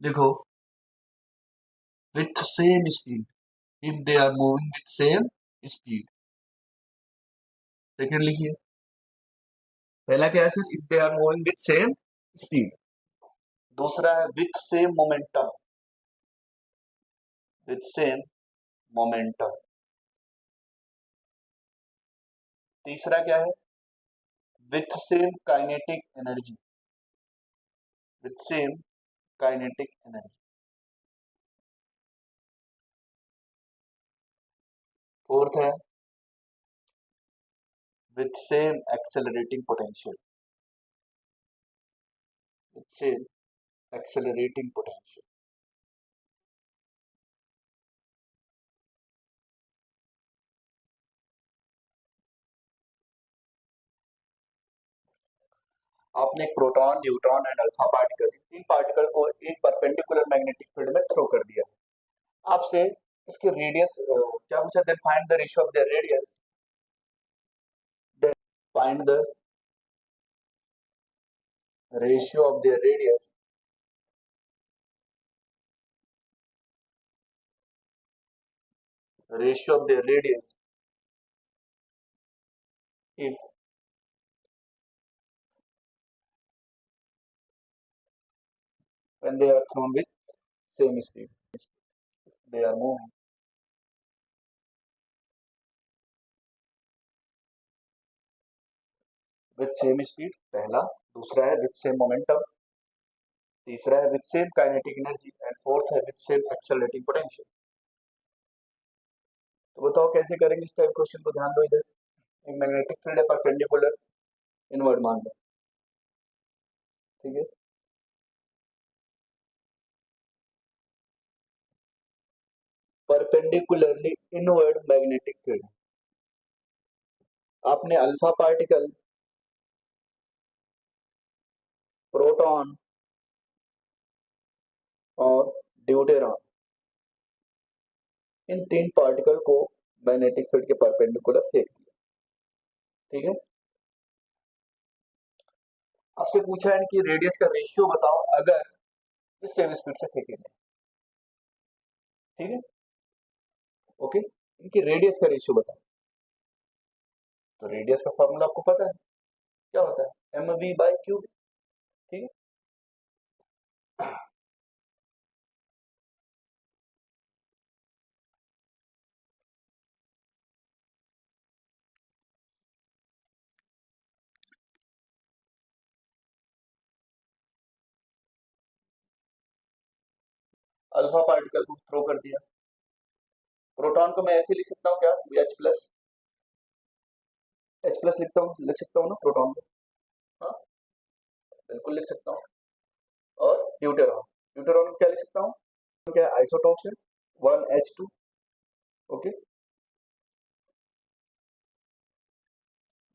देखो, with same speed, if they are moving with same speed। Second लिखिए, पहला क्या है sir, if they are moving with same speed. दूसरा है with same momentum, with same momentum. तीसरा क्या है, with same kinetic energy, with same kinetic energy. Fourth है with same accelerating potential, with same accelerating potential. आपने एक proton, neutron and alpha particle, तीन particle को एक परपेंडिकुलर मैग्नेटिक फील्ड में थ्रो कर दिया। आपसे इसके रेडियस क्या पूछा, then find the ratio of their radius, then find the ratio of their radius, ratio of their radius if when they are thrown with same speed, they are moving with same speed, पहला। दूसरा है with same momentum, तीसरा है with same kinetic energy and fourth है with same accelerating potential। तो बताओ कैसे करेंगे इस टाइप क्वेश्चन को, ध्यान दो इधर। एक मैग्नेटिक फील्ड है परपेंडिकुलर इनवर्ड मान लो, ठीक है। परपेंडिकुलरली इनवर्ड मैग्नेटिक फील्ड, आपने अल्फा पार्टिकल, प्रोटॉन और ड्यूटेरॉन, इन तीन पार्टिकल को मैग्नेटिक फील्ड के परपेंडिकुलर फेंक दिया, ठीक है। आपसे पूछा है कि रेडियस का रेशियो बताओ अगर इस सेम स्पीड से फेंकेंगे, ठीक है, ओके। इनकी रेडियस का रेशियो बताओ। तो रेडियस का फॉर्मूला आपको पता है, क्या होता है, एम वी बाई क्यू, ठीक है। अल्फा पार्टिकल को थ्रो कर दिया, प्रोटॉन को मैं ऐसे लिख सकता हूँ क्या, एच प्लस, एच प्लस लिख सकता हूँ ना प्रोटॉन को, हाँ बिल्कुल लिख सकता हूँ। और ड्यूटेरॉन, ड्यूटेरॉन को क्या लिख सकता हूँ, क्या आइसोटोप है 1H2, ओके।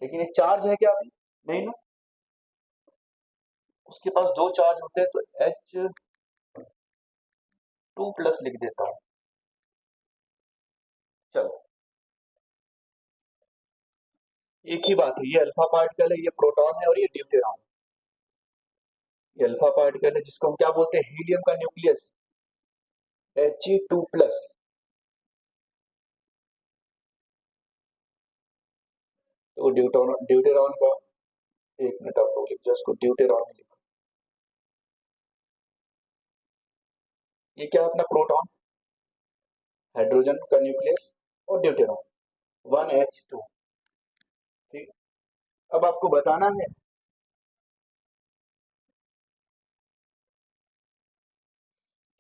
लेकिन ये चार्ज है क्या अभी, नहीं ना, उसके पास दो चार्ज होते हैं, तो H2+ लिख देता हूँ। चलो एक ही बात है, ये अल्फा पार्टिकल है, ये प्रोटॉन है और ये ड्यूटेरॉन। ये अल्फा पार्टिकल है जिसको हम क्या बोलते हैं, हीलियम का न्यूक्लियस He2+, तो ड्यूटेरॉन का, एक मिनट आप लोग लिख जाओ इसको, ड्यूटेरॉन लिखो। ये क्या अपना प्रोटॉन, हाइड्रोजन का न्यूक्लियस और ड्यूटेरॉन 1H2, ठीक। अब आपको बताना है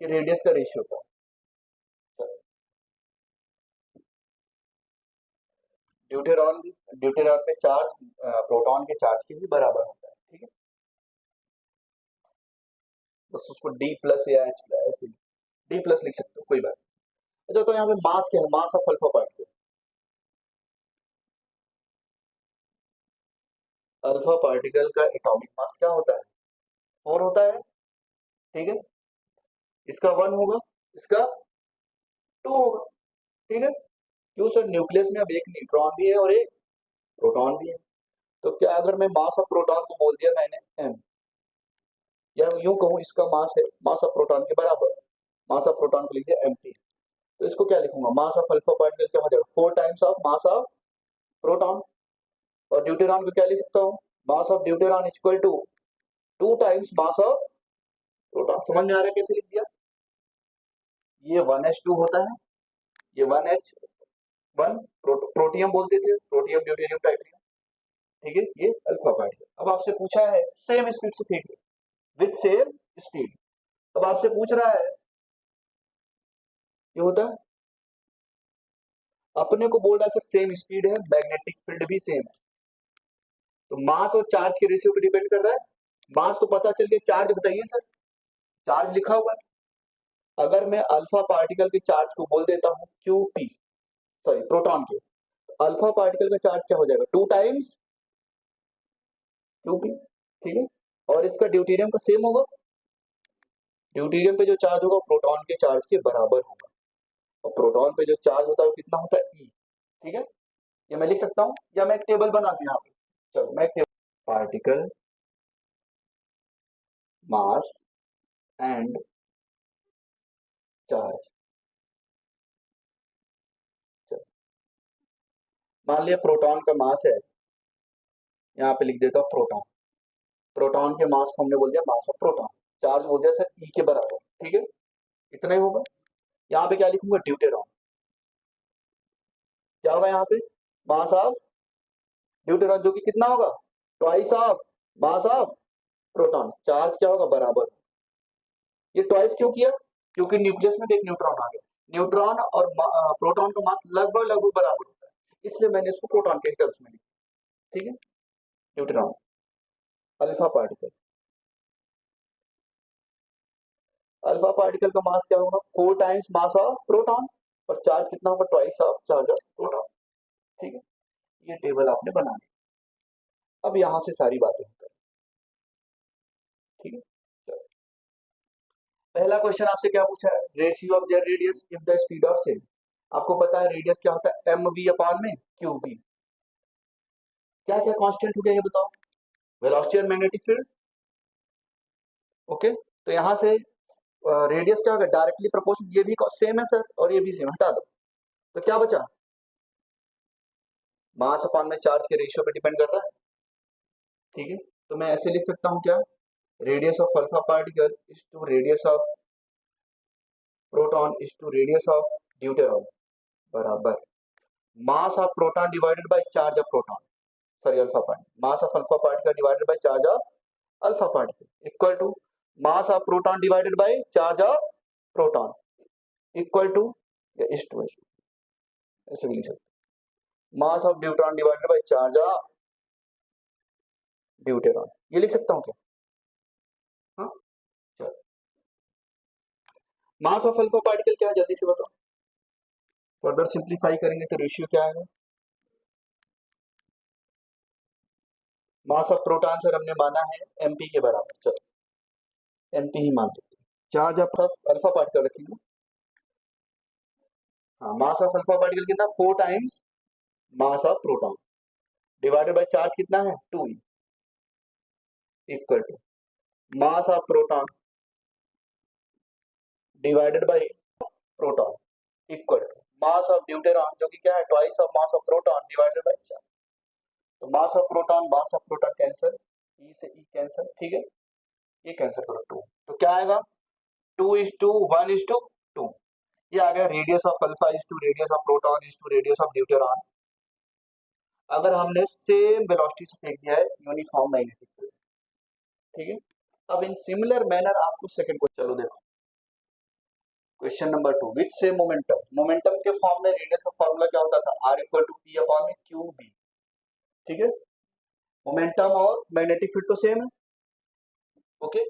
कि रेडियस का रेशियो क्या है। ड्यूटेरॉन, ड्यूटेरॉन में चार्ज प्रोटॉन के चार्ज के भी बराबर होता है, ठीक है। बस उसको D+ या H+ ऐसे D+ लिख सकते हो, कोई बात नहीं। अच्छा, तो यहाँ पे मास क्या है, मास of alpha particle, alpha particle का एटॉमिक मास क्या होता है, 4 होता है, ठीक है। इसका 1 होगा, इसका 2 होगा, ठीक है। क्यों सर, न्यूक्लियस में अब एक न्यूट्रॉन भी है और एक प्रोटॉन भी है। तो क्या अगर मैं मास ऑफ प्रोटॉन को बोल दिया मैंने m, या यूं कहूँ इसका मास है मास ऑफ प्रोटॉन के बराबर, मास ऑफ प्रोटॉन को लिख दिया mp। तो इसको क्या लिखूंगा, मास ऑफ अल्फा पार्टिकल क्या हो जाएगा 4 times of mass of proton. और ड्यूटेरॉन को क्या लिख सकता हूँ, mass of deuteron equal to 2 times mass of proton. समझ में आ रहा है कैसे लिख दिया, ये 1s2 होता है, ये 1h1 प्रोटियम बोलते थे, प्रोटियम ड्यूटेरियम ट्राइटियम, ठीक है, ये अल्फा पार्टिकल। अब आपसे पूछा है सेम स्पीड से फेंक विद सेम स्पीड। अब आपसे पूछ रहा है ये होता है, अपने को बोल रहा है सर सेम स्पीड है, मैग्नेटिक फील्ड भी सेम है, तो मास और चार्ज के रेशियो पे डिपेंड कर रहा है। मास तो पता चल गया, चार्ज बताइए सर, चार्ज लिखा हुआ है। अगर मैं अल्फा पार्टिकल के चार्ज को बोल देता हूँ क्यूपी, सॉरी प्रोटॉन के, तो अल्फा पार्टिकल का चार्ज क्या हो जाएगा 2 टाइम्स क्यूपी, ठीक है। और इसका ड्यूटेरियम का सेम होगा, ड्यूटेरियम पे जो चार्ज होगा प्रोटॉन के चार्ज के बराबर होगा, और प्रोटॉन पे जो चार्ज होता है वो कितना होता है ई, ठीक है। ये मैं लिख सकता हूँ, या मैं एक टेबल बना दूं यहाँ पे, चलो मैं एक table, particle mass and charge. मान लिया प्रोटॉन का मास है, यहाँ पे लिख देता हूँ प्रोटॉन, प्रोटॉन के मास को हमने बोल दिया मास ऑफ प्रोटॉन, चार्ज बोल दिया सर ई के बराबर, ठीक है, इतना ही होगा। यहाँ पे क्या लिखूंगा ड्यूटेरॉन, क्या होगा यहाँ पे मास ऑफ ड्यूटेरॉन, जो कि कितना होगा twice of mass of proton, charge क्या होगा बराबर। ये ट्वाइस क्यों किया, क्योंकि न्यूक्लियस में एक न्यूट्रॉन आ गया, न्यूट्रॉन और प्रोटॉन का मास लगभग लगभग बराबर होता है, इसलिए मैंने इसको प्रोटॉन के टर्म्स में लिखा, ठीक है। Neutron alpha particle, alpha particle का मास क्या होगा 4 टाइम्स मास ऑफ प्रोटॉन, और चार्ज कितना होगा twice of charge of proton, ठीक है। ये टेबल आपने बना ली, अब यहां से सारी बातें करें, ठीक है। चलो, पहला क्वेश्चन आपसे क्या पूछा है, ratio of their radius if the speed of same. आपको पता है रेडियस क्या होता है एम बी अपॉन में क्यू बी। क्या क्या कांस्टेंट हो गया ये बताओ, वेलोसिटी और मैग्नेटिक फील्ड, ओके। तो यहां से रेडियस क्या होगा डायरेक्टली प्रोपोर्शनल, ये भी सेम है सर और ये भी सेम, हटा दो, तो क्या बचा मास अपॉन में चार्ज के रेशियो पे डिपेंड कर रहा है, ठीक है। तो मैं ऐसे लिख सकता हूँ क्या, radius of alpha particle is to radius of proton is to radius of deuteron बराबर mass of proton divided by charge of proton, sorry alpha particle, mass of alpha particle divided by charge of alpha particle equal to mass of proton divided by charge of proton equal to, या इस टू ऐसे भी लिख सकते, mass of deuteron divided by charge of deuteron, ये लिख सकता हूँ क्या, हाँ चलो। मास ऑफ अल्फा पार्टिकल क्या है जल्दी से बताओ, फर्दर सिंप्लीफाई करेंगे तो रेशियो क्या आएगा, मास ऑफ प्रोटॉन सर हमने माना है एमपी के बराबर, चलो एमपी ही मान लेते हैं, चार्ज ऑफ अल्फा पार्टिकल रखेंगे, हाँ मास ऑफ अल्फा पार्टिकल कितना 4 times mass of proton divided by charge कितना है 2 equal to mass of proton divided by proton equal to mass of deuteron जो कि क्या है twice of mass of proton divided by charge. तो mass of proton cancel, E से E cancel, ठीक है, ये कैंसिल करो 2, तो क्या आएगा 2 इज टू 1 इज टू 2, ये आ गया radius of alpha is to radius of proton is to radius of deuteron. अगर हमने सेम वेलोसिटी से फेंक दिया है यूनिफॉर्म मैग्नेटिक फील्ड, ठीक है। अब इन सिमिलर मैनर आपको सेकंड क्वेश्चन, चलो देखो question number 2 which same momentum, momentum के फॉर्म में रेडियस का फॉर्मूला क्या होता था r equal to P upon में क्यू बी, ठीक है। मोमेंटम और मैग्नेटिक फील्ड तो सेम है, ओके,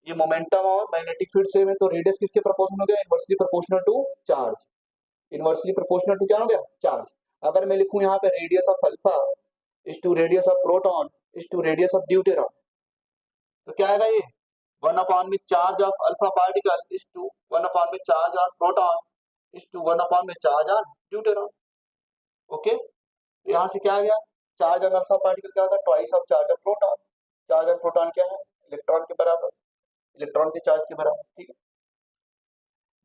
ये मोमेंटम और मैग्नेटिक फील्ड सेम है, तो रेडियस किसके प्रोपोर्शनल हो गया inversely proportional to charge, inversely proportional to क्या हो गया चार्ज। अगर मैं लिखूं यहाँ पे radius of alpha is to radius of proton is to radius of deuteron, तो क्या आएगा ये 1 अपॉन में charge of alpha particle is to 1 upon में charge on proton is to 1 upon में चार्ज ऑन ड्यूटेरॉन, ओके। तो यहाँ से क्या आ गया चार्ज ऑन अल्फा पार्टिकल क्या होगा twice of charge of proton, charge on proton क्या है इलेक्ट्रॉन के बराबर, इलेक्ट्रॉन के चार्ज के बराबर, ठीक है।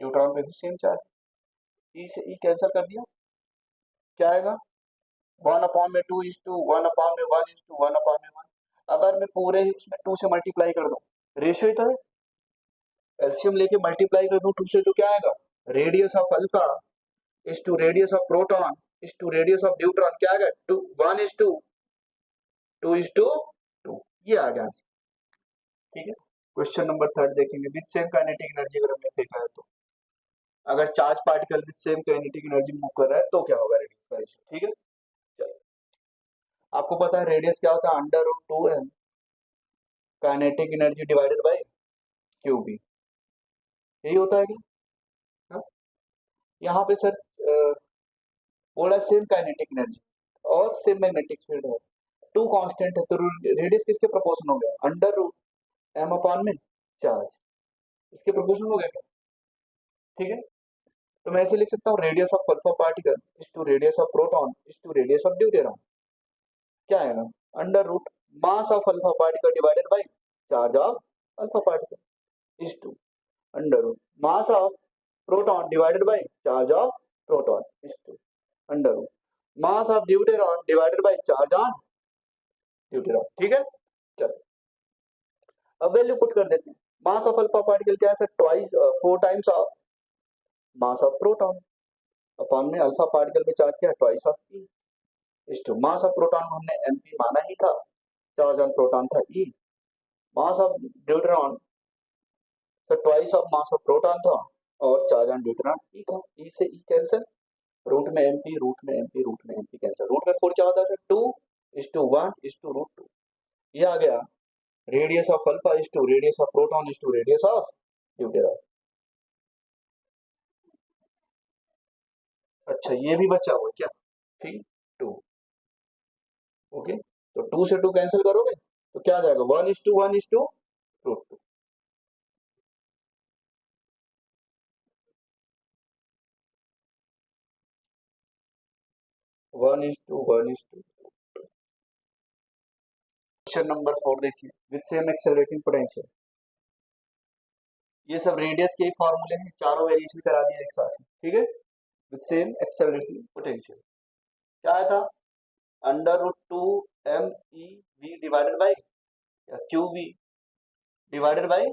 न्यूट्रॉन पे भी सेम चार्ज, ई से ई कैंसिल कर दिया, क्या आएगा 1/2 1/1 1/1 अगर मैं पूरे ही उसमें 2 से मल्टीप्लाई कर दूं, रेशियो ही तो है, एलसीएम लेके मल्टीप्लाई कर दूं 2 से तो क्या आएगा, radius of alpha is to radius of proton is to radius of neutron, क्या आएगा 2 1 is to 2 is to 2, ये आ गया आंसर, ठीक है। क्वेश्चन नंबर थर्ड देखेंगे, विद सेम काइनेटिक एनर्जी अगर हमने देखा है तो, अगर charge particle with same kinetic energy move कर रहा है तो क्या होगा रेडियस का रेशियो, ठीक है। चलो, आपको पता है रेडियस क्या होता है, under root 2m kinetic energy divided by Q B, यही होता है क्या, हाँ? यहाँ पे सर बोला सेम काइनेटिक एनर्जी और सेम मैग्नेटिक फील्ड है, टू कांस्टेंट है, तो रेडियस किसके प्रोपोर्शन हो गया, अंडर रूट एम अपॉन में चार्ज, इसके प्रोपोर्शन हो गया क्या, ठीक है। तो मैं ऐसे लिख सकता हूँ radius of alpha particle is to radius of proton is to radius of deuteron, क्या आएगा under root mass of alpha particle divided by charge of alpha particle is to under root mass of proton divided by charge of proton is to under root mass of deuteron divided by charge on deuteron, ठीक है। चलो अब value put कर देते हैं, मास of alpha particle क्या है sir, twice 4 times of mass of proton upon में अल्फा पार्टिकल में चार्ज क्या है twice of E is to mass of proton को हमने एमपी माना ही था, चार्ज ऑन प्रोटॉन था ई, मास ऑफ ड्यूटेरॉन तो twice of mass of proton था और चार्ज ऑन ड्यूटेरॉन ई था, ई से ई कैंसिल, रूट में एमपी रूट में एमपी रूट में एमपी कैंसिल, रूट में 4 क्या होता है sir 2 is to 1 is to root 2, ये आ गया radius of alpha is to radius of proton is to radius of deuteron. अच्छा ये भी बचा हुआ है क्या, ठीक 2, ओके, तो 2 से 2 कैंसिल करोगे तो क्या आ जाएगा 1 is to root 2, 1 is to question number 4 देखिए, विद सेम एक्सेलरेटिंग पोटेंशियल, ये सब रेडियस के ही फॉर्मूले हैं, चारों वेरिएशन करा दिए एक साथ, ठीक है। विद सेम एक्सेलरेटिंग पोटेंशियल क्या आया था, under root 2 M E V divided by Q V divided by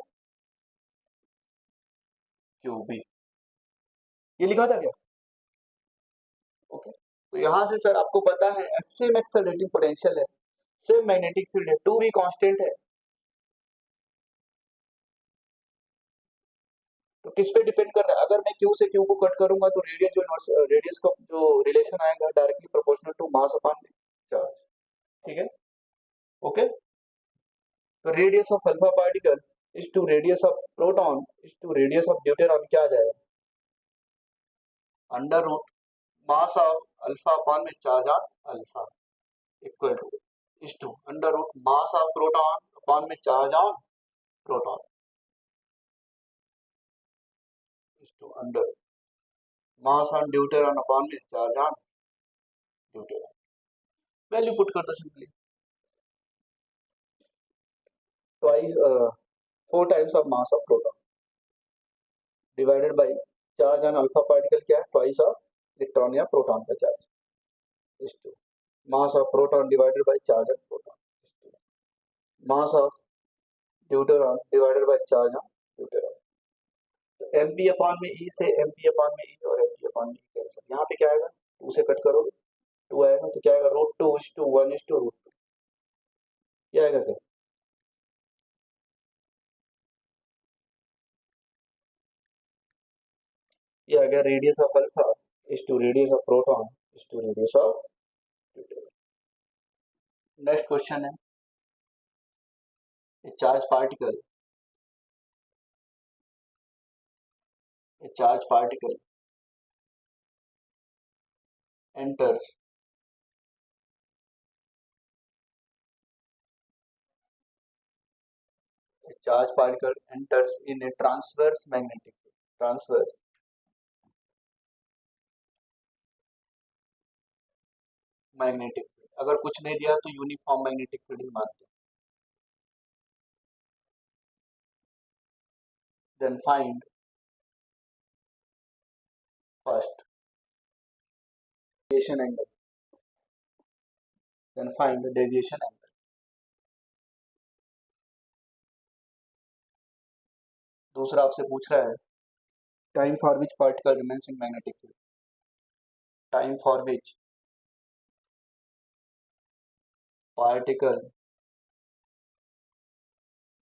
Q B, ये लिखा था क्या, ओके। तो यहाँ से सर आपको पता है सेम एक्सेलरेटिंग पोटेंशियल है, सेम मैग्नेटिक फील्ड है, 2 भी कांस्टेंट है, तो किस पे डिपेंड कर रहा है, अगर मैं क्यू से क्यू को कट करूंगा तो रेडियस का जो रिलेशन आएगा directly proportional to mass upon charge, ठीक है, ओके। तो radius of alpha particle is to radius of proton is to radius of deuteron, क्या आ जाएगा under root mass of alpha upon में charge on alpha equal to is to under root mass of proton upon में charge on proton is to under mass on deuteron upon में charge on deuteron, value put कर दो simply, twice 4 times of mass of proton divided by charge on alpha particle क्या है twice of electron या proton का charge is to mass of proton divided by charge on proton is to mass of deuteron divided by charge on deuteron, तो MP upon में E से MP upon में ई और MP upon में ई cancel, यहाँ पे क्या आएगा 2 से कट करोगे 2 आएगा, तो क्या आएगा root 2 is to 1 is to root 2, क्या आएगा क्या, ये आ गया radius of alpha is to radius of proton is to radius of deuteron. Next question है, a charged particle a charged particle enters a charged particle enters in a transverse magnetic field, अगर कुछ नहीं दिया तो uniform magnetic field ही मानते हैं, then find first deviation angle, then find the deviation angle. दूसरा आपसे पूछ रहा है time for which particle remains in magnetic field, time for which particle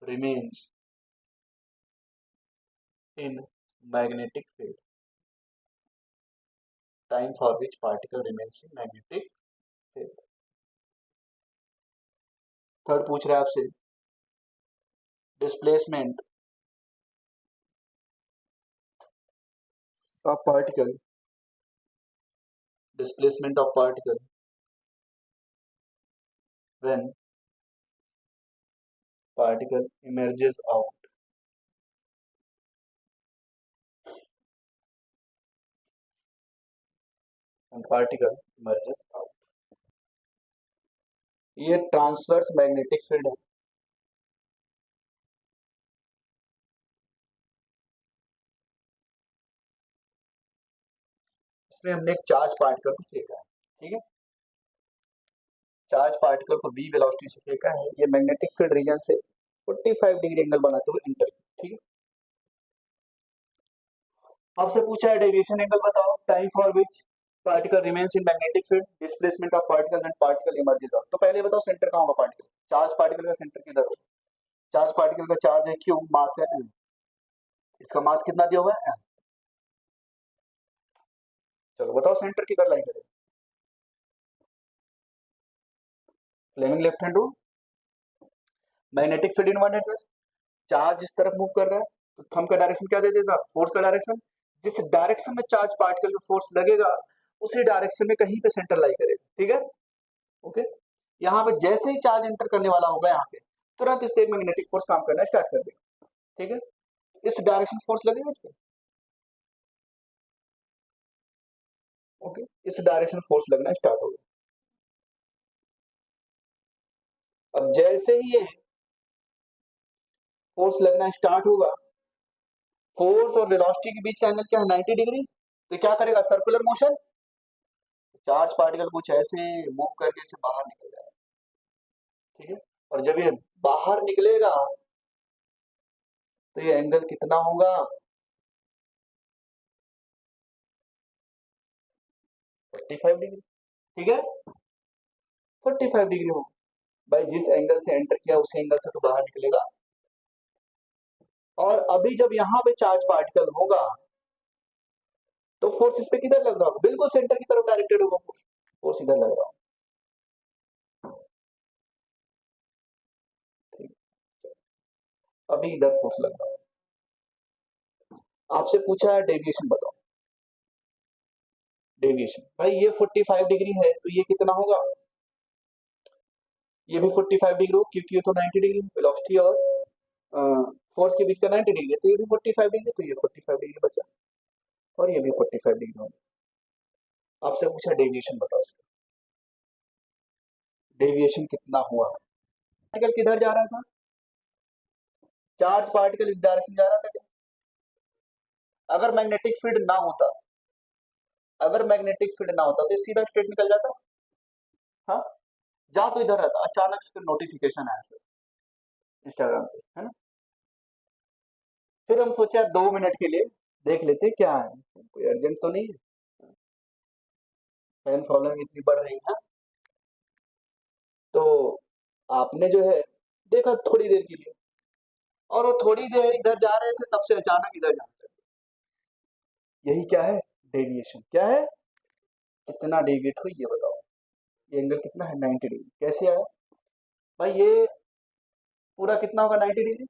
remains in magnetic field, time for which particle remains in magnetic field. Third पूछ रहा है आपसे displacement of particle, displacement of particle when particle emerges out, when particle emerges out. ये transverse magnetic field है, इसमें हमने एक charge particle को फेंका है, ठीक है, चार्ज पार्टिकल को v वेलोसिटी से फेंका है, ये मैग्नेटिक फील्ड रीजन से 45 डिग्री एंगल बनाते हुए एंटर, ठीक है। आपसे पूछा है डेविएशन एंगल बताओ, time for which particle remains in magnetic field, displacement of particle when particle emerges out. तो पहले बताओ सेंटर कहाँ होगा पार्टिकल, चार्ज पार्टिकल का सेंटर किधर होगा, चार्ज पार्टिकल का चार्ज है क्यू, मास है m, इसका मास कितना दिया हुआ है m। चलो बताओ सेंटर किधर लाइन करेगा, Fleming left hand rule, magnetic field in one direction, charge इस तरफ मूव कर रहा है तो थंब का डायरेक्शन क्या दे देगा, फोर्स का डायरेक्शन, जिस डायरेक्शन में चार्ज पार्टिकल में फोर्स लगेगा उसी डायरेक्शन में कहीं पे सेंटर लाई करेगा, ठीक है, ओके। यहाँ पे जैसे ही चार्ज एंटर करने वाला होगा यहाँ पे तुरंत इस पे मैग्नेटिक फोर्स काम करना स्टार्ट कर देगा, ठीक है, इस डायरेक्शन फोर्स लगेगा इस पे, ओके, इस डायरेक्शन फोर्स लगना स्टार्ट होगा। अब जैसे ही ये फोर्स लगना स्टार्ट होगा, फोर्स और वेलोसिटी के बीच का एंगल क्या है 90 डिग्री, तो क्या करेगा सर्कुलर मोशन, चार्ज पार्टिकल कुछ ऐसे मूव करके इसे बाहर निकल जाएगा, ठीक है, और जब ये बाहर निकलेगा तो ये एंगल कितना होगा 45 डिग्री, ठीक है, 45 डिग्री हो भाई, जिस एंगल से एंटर किया उसी एंगल से तो बाहर निकलेगा। और अभी जब यहाँ पे चार्ज पार्टिकल होगा तो फोर्स इस पे किधर लग रहा होगा, बिल्कुल सेंटर की तरफ डायरेक्टेड होगा, फोर्स इधर लग रहा होगा, अभी इधर फोर्स लग रहा है। आपसे पूछा है डेविएशन बताओ, डेविएशन भाई ये 45 डिग्री है तो ये कितना होगा, ये भी 45 डिग्री हो क्योंकि ये तो 90 डिग्री वेलोसिटी और फोर्स के बीच का 90 डिग्री है, तो ये भी 45 डिग्री, तो ये 45 डिग्री बचा और ये भी 45 डिग्री होगा। आपसे पूछा डेविएशन बताओ, इसका डेविएशन कितना हुआ, पार्टिकल किधर जा रहा था, चार्ज पार्टिकल इस डायरेक्शन जा रहा था क्या, अगर मैग्नेटिक फील्ड ना होता, अगर मैग्नेटिक फील्ड ना होता तो ये सीधा स्ट्रेट निकल जाता, हाँ, जा तो इधर रहता, अचानक से नोटिफिकेशन आया सर इंस्टाग्राम पे, है ना, फिर हम सोचा 2 मिनट के लिए देख लेते क्या है, कोई अर्जेंट तो नहीं है, फैन फॉलोइंग इतनी बढ़ रही है, तो आपने जो है देखा थोड़ी देर के लिए और वो थोड़ी देर इधर जा रहे थे तब से अचानक इधर जाने लगे, यही क्या है डेविएशन, क्या है, कितना डेविएट हुई ये बताओ, ये एंगल कितना है 90 डिग्री, कैसे आया भाई, ये पूरा कितना होगा 90 डिग्री,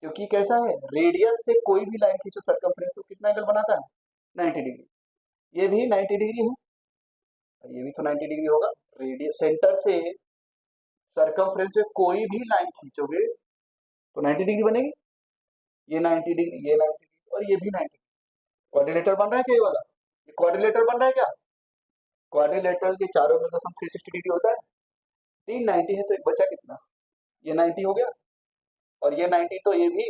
क्योंकि कैसा है रेडियस से कोई भी लाइन खींचो सर्कमफ्रेंस तो कितना एंगल बनाता है 90 डिग्री, ये भी 90 डिग्री है और ये भी तो 90 डिग्री होगा, रेडियस सेंटर से सर्कमफ्रेंस में कोई भी लाइन खींचोगे तो 90 डिग्री बनेगी, ये 90 डिग्री, ये 90 डिग्री और ये भी 90, क्वाड्रिलेटरल बन रहा है क्या ये वाला, ये क्वाड्रिलेटरल बन रहा है क्या, क्वाड्रिलेटरल के चारों में दसम 360 डिग्री होता है, 390 है तो एक बचा कितना, ये 90 हो गया और ये 90 तो ये भी,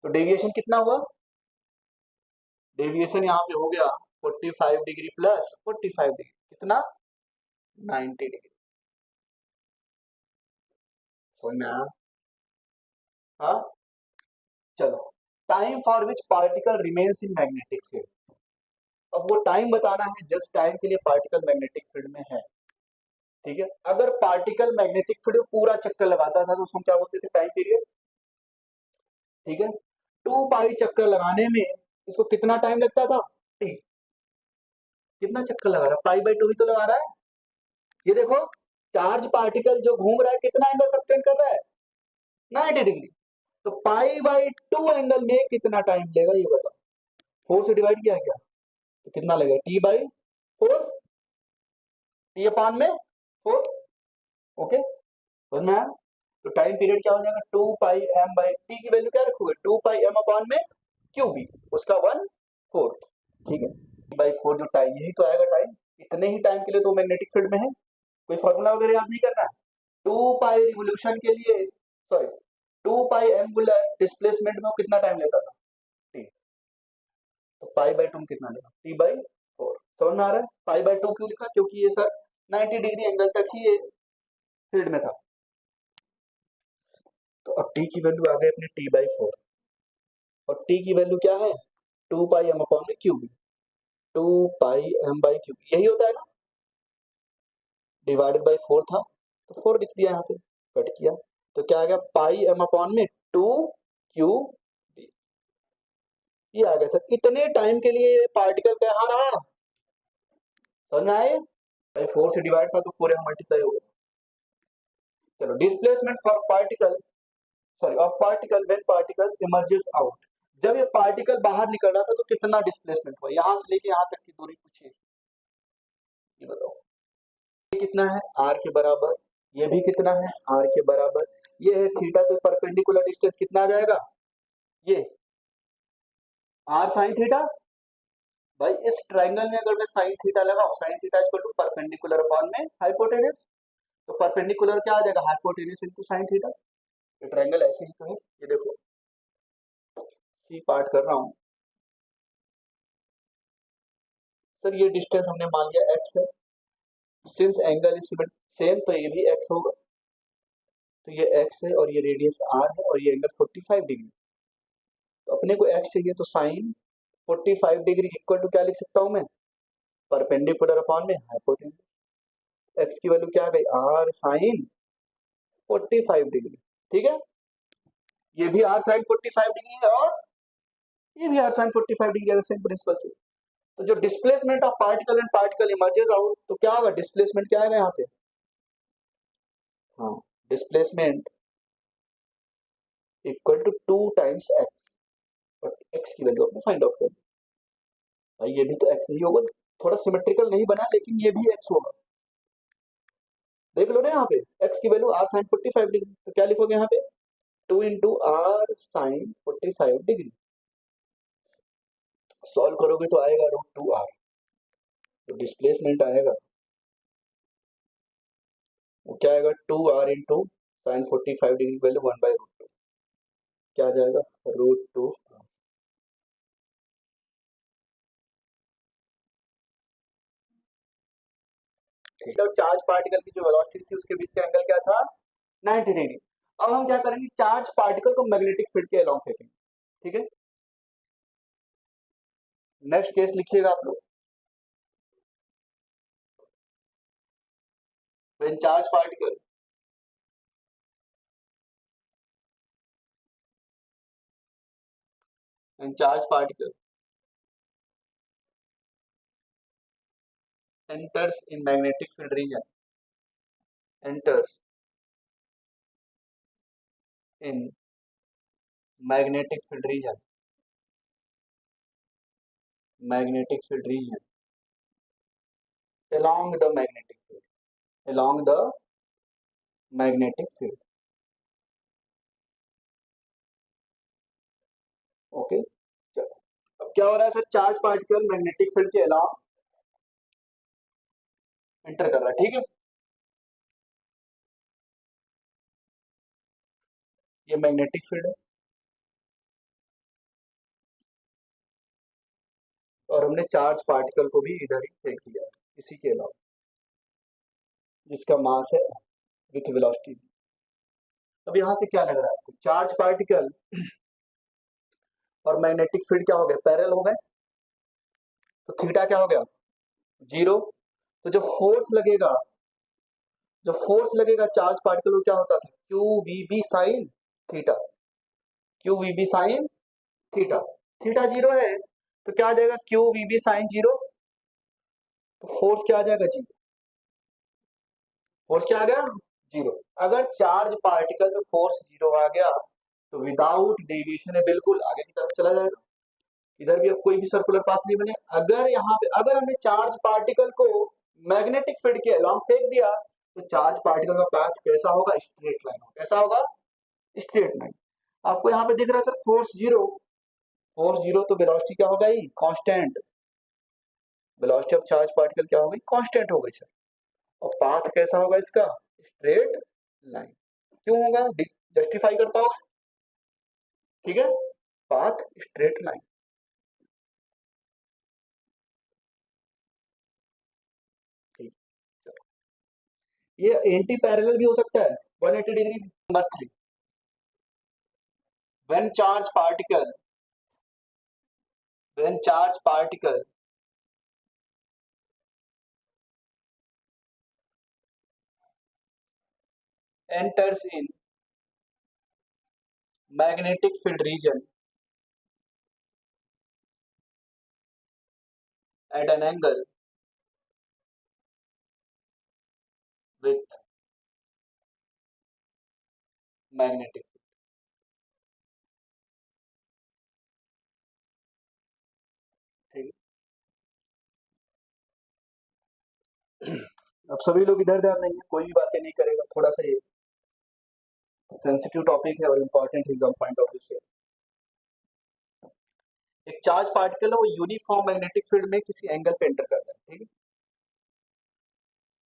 तो डेविएशन कितना हुआ, डेविएशन यहाँ पे हो गया 45 डिग्री प्लस 45 डिग्री, कितना 90 डिग्री। समझ में आया? हाँ, चलो, time for which particle remains in magnetic field. अब वो टाइम बताना है जस्ट टाइम के लिए पार्टिकल मैग्नेटिक फील्ड में है। ठीक है, अगर पार्टिकल मैग्नेटिक फील्ड में पूरा चक्कर लगाता था तो उसको क्या बोलते थे, टाइम पीरियड। ठीक है, 2 पाई चक्कर लगाने में इसको कितना टाइम लगता था, टी। कितना चक्कर लगा रहा है, पाई बाई टू ही तो लगा रहा है। ये देखो, चार्ज पार्टिकल जो घूम रहा है कितना एंगल सबटेंड कर रहा है, 90 डिग्री। तो पाई बाई टू एंगल में कितना टाइम लेगा ये बताओ। 4 से डिवाइड किया क्या, तो कितना लगेगा, टी बाई 4, टी अपान में 4। ओके, समझ में आया? तो टाइम पीरियड क्या हो जाएगा, 2 पाई m बाई टी की वैल्यू क्या रखोगे, 2 पाई m अपान में क्यू बी, उसका 1/4। ठीक है, बाई 4 जो टाइम, यही तो आएगा टाइम। इतने ही टाइम के लिए तो मैग्नेटिक फील्ड में है, कोई फॉर्मूला वगैरह याद नहीं करना है। 2 पाई रिवोल्यूशन के लिए, सॉरी, 2 पाई एंगुलर डिस्प्लेसमेंट में वो कितना टाइम लेता था, टी। तो पाई बाई टू कितना लेगा, टी/4। समझ में आ रहा है? पाई बाई टू क्यों लिखा, क्योंकि ये सर 90 डिग्री एंगल तक ही ये फील्ड में था। तो अब टी की वैल्यू आ गई अपने टी/4, और टी की वैल्यू क्या है, 2 पाई m अपॉन में क्यूब, 2 पाई m/क्यूब, यही होता है ना, डिवाइडेड बाई 4 था तो 4 लिख दिया यहाँ पे, कट किया, तो क्या आ गया, पाई m अपॉन में 2 क्यू बी। ये आ गया सर, इतने टाइम के लिए पार्टिकल कहाँ रहा, समझ में आए? भाई 4 से डिवाइड था तो 4 यहाँ मल्टीप्लाई हो गया। चलो, displacement for particle, sorry of particle when particle emerges out. जब ये पार्टिकल बाहर निकल रहा था तो कितना डिस्प्लेसमेंट हुआ, यहाँ से लेके यहाँ तक की दूरी पूछिए, ये बताओ। ये कितना है, आर के बराबर, ये भी कितना है, आर के बराबर, ये है थीटा, तो परपेंडिकुलर डिस्टेंस कितना आ जाएगा, ये आर साइन थीटा। भाई इस ट्रायंगल में अगर मैं साइन थीटा लगाऊं, sine theta equal to perpendicular upon में हाइपोटेनस, तो परपेंडिकुलर क्या आ जाएगा, हाइपोटेनस इनटू साइन थीटा। ये ट्रायंगल ऐसे ही तो है, ये देखो, सी पार्ट कर रहा हूं सर, ये डिस्टेंस हमने मान लिया एक्स है, सिंस एंगल इज सेम तो ये भी एक्स होगा, तो ये एक्स है और ये रेडियस आर है और ये एंगल 45 डिग्री। तो अपने को एक्स चाहिए, तो साइन 45 डिग्री इक्वल टू क्या लिख सकता हूं मैं, परपेंडिकुलर अपॉन में हाइपोटेनस। एक्स की वैल्यू क्या आ गई, आर साइन 45 डिग्री। ठीक है, ये भी आर साइन 45 डिग्री है और ये भी आर साइन 45 डिग्री है, सेम प्रिंसिपल से। तो जो displacement of particle and particle emerges out, तो क्या होगा, डिस्प्लेसमेंट क्या आएगा यहाँ पे, हाँ, displacement equal to 2 times X, और एक्स की वैल्यू अपने फाइंड आउट कर। भाई ये भी तो एक्स ही होगा, थोड़ा सिमेट्रिकल नहीं बना लेकिन ये भी एक्स होगा। देख लो ना यहाँ पे, एक्स की वैल्यू आर साइन 45 डिग्री, तो क्या लिखोगे यहाँ पे, 2 into R sine 45 degree. Solve करोगे तो आएगा √2r, तो डिस्प्लेसमेंट आएगा, वो क्या आएगा, 2r into sine 45 degree value 1/√2, क्या आ जाएगा, √2। तो चार्ज पार्टिकल की जो वेलोसिटी थी उसके बीच का एंगल क्या था, 90 डिग्री। अब हम क्या करेंगे, चार्ज पार्टिकल को मैग्नेटिक फील्ड के अलोंग फेंकेंगे। ठीक है, नेक्स्ट केस लिखिएगा आप लोग, when charge particle and charge particle enters in magnetic field region, enters in magnetic field region, magnetic field region along the magnetic field, along the magnetic field. Okay, चलो, अब क्या हो रहा है sir, charge particle magnetic field के अलावा enter कर रहा है। ठीक है, ये मैग्नेटिक फील्ड है, और हमने चार्ज पार्टिकल को भी इधर ही फेंक दिया इसी के अलावा, जिसका मास है विथ वेलोसिटी। अब यहाँ से क्या लग रहा है आपको, चार्ज पार्टिकल और मैग्नेटिक फील्ड क्या हो गए, पैरेलल हो गए, तो थीटा क्या हो गया, जीरो। तो जो फोर्स लगेगा चार्ज पार्टिकल को क्या होता था, Q V B sine theta, Q V B sine theta. Theta zero है तो क्या आ जाएगा, Q V B sine zero, तो फोर्स क्या आ जाएगा, जीरो। फोर्स क्या आ गया, जीरो। अगर चार्ज पार्टिकल में फोर्स जीरो आ गया तो विदाउट डेविएशन है बिल्कुल आगे की तरफ चला जाएगा, इधर भी अब कोई भी सर्कुलर पाथ नहीं बने। अगर यहाँ पे अगर हमने चार्ज पार्टिकल को मैग्नेटिक फील्ड के अलोंग फेंक दिया तो चार्ज पार्टिकल का पाथ कैसा होगा, स्ट्रेट लाइन होगा, कैसा होगा, स्ट्रेट लाइन। आपको यहाँ पे दिख रहा है sir force zero, force zero तो वेलोसिटी क्या हो गई, constant. Velocity of charge particle क्या हो गई, कांस्टेंट हो गई सर। और पाथ कैसा होगा इसका, स्ट्रेट लाइन। क्यों होगा, जस्टिफाई कर पाओगे, ठीक है, पाथ स्ट्रेट लाइन। ठीक, ये एंटी पैरेलल भी हो सकता है 180 degree. Number 3, when charge particle when charge particle enters in magnetic field region at an angle with magnetic field, ठीक। अब सभी लोग इधर ध्यान देंगे, कोई भी बातें नहीं करेगा, थोड़ा सा ये सेंसिटिव टॉपिक है और important exam point of view से। एक चार्ज पार्टिकल है वो यूनिफॉर्म मैग्नेटिक फील्ड में किसी एंगल पे एंटर करता है, ठीक है।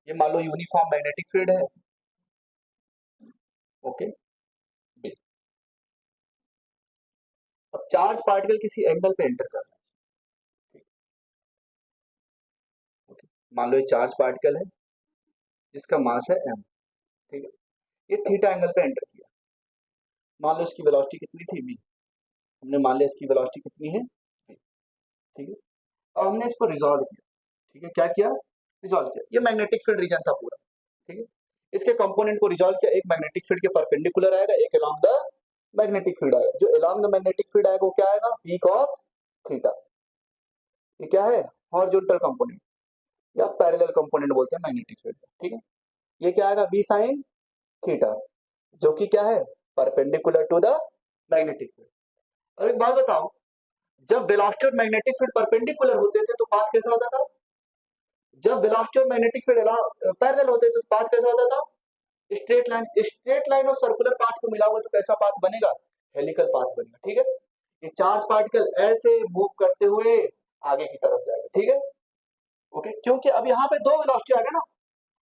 ये मान लो यूनिफॉर्म मैग्नेटिक फील्ड है, ओके। अब चार्ज पार्टिकल किसी एंगल पे एंटर कर रहा है, ओके। मान लो ये चार्ज पार्टिकल है जिसका मास है m, ठीक है। ये थीटा एंगल पे एंटर किया, मान लो इसकी वेलोसिटी कितनी थी v, हमने मान लिया इसकी वेलोसिटी कितनी है v, ठीक है। अब हमने इसको रिजॉल्व किया, ठीक है, क्या किया, रिजॉल्व किया। ये मैग्नेटिक फील्ड रीजन था पूरा, ठीक है। इसके कंपोनेंट को रिजॉल्व किया, एक मैग्नेटिक फील्ड के परपेंडिकुलर आएगा, एक अलोंग द मैग्नेटिक फील्ड आएगा। जो अलोंग द मैग्नेटिक फील्ड आएगा वो क्या आएगा, v cos थीटा। ये क्या है, हॉरिजॉन्टल कंपोनेंट या पैरेलल कंपोनेंट बोलते हैं मैग्नेटिक फील्ड, ठीक है। ये क्या आएगा, v sin थीटा, जो कि क्या है, perpendicular to the magnetic field. अब एक बात बताओ, जब वेलोसिटी और मैग्नेटिक फील्ड परपेंडिकुलर होते थे तो पाथ कैसा होता था, जब वेलोसिटी और मैग्नेटिक फील्ड पैरेलल होते थे तो पाथ कैसा होता था, स्ट्रेट लाइन। स्ट्रेट लाइन और सर्कुलर पाथ को मिला हुआ तो कैसा पाथ बनेगा, हेलिकल पाथ बनेगा, ठीक है। ये चार्ज पार्टिकल ऐसे मूव करते हुए आगे की तरफ जाएगा, ठीक है, ओके। क्योंकि अब यहाँ पे दो वेलोसिटी आ गया ना,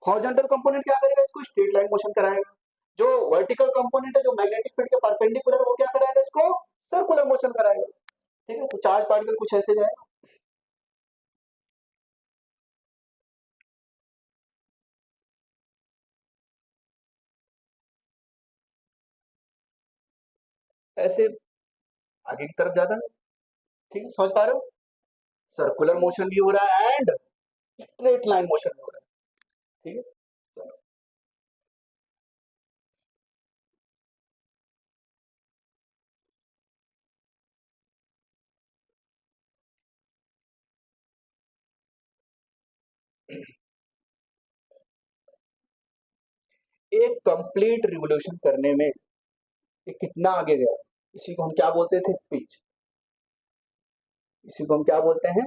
हॉरिजॉन्टल कंपोनेंट क्या करेगा, इसको स्ट्रेट लाइन मोशन कराएगा। जो वर्टिकल कंपोनेंट है जो मैग्नेटिक फील्ड के परपेंडिकुलर, वो क्या कराएगा, इसको सर्कुलर मोशन कराएगा, ठीक है। तो चार्ज पार्टिकल कुछ ऐसे जाएगा, ऐसे आगे की तरफ जाता है, ठीक है, समझ पा रहे हो, सर्कुलर मोशन भी हो रहा है एंड स्ट्रेट लाइन मोशन भी हो रहा है, ठीक है। एक कंप्लीट रिवोल्यूशन करने में ये कितना आगे गया, इसी को हम क्या बोलते थे, पिच। इसी को हम क्या बोलते हैं,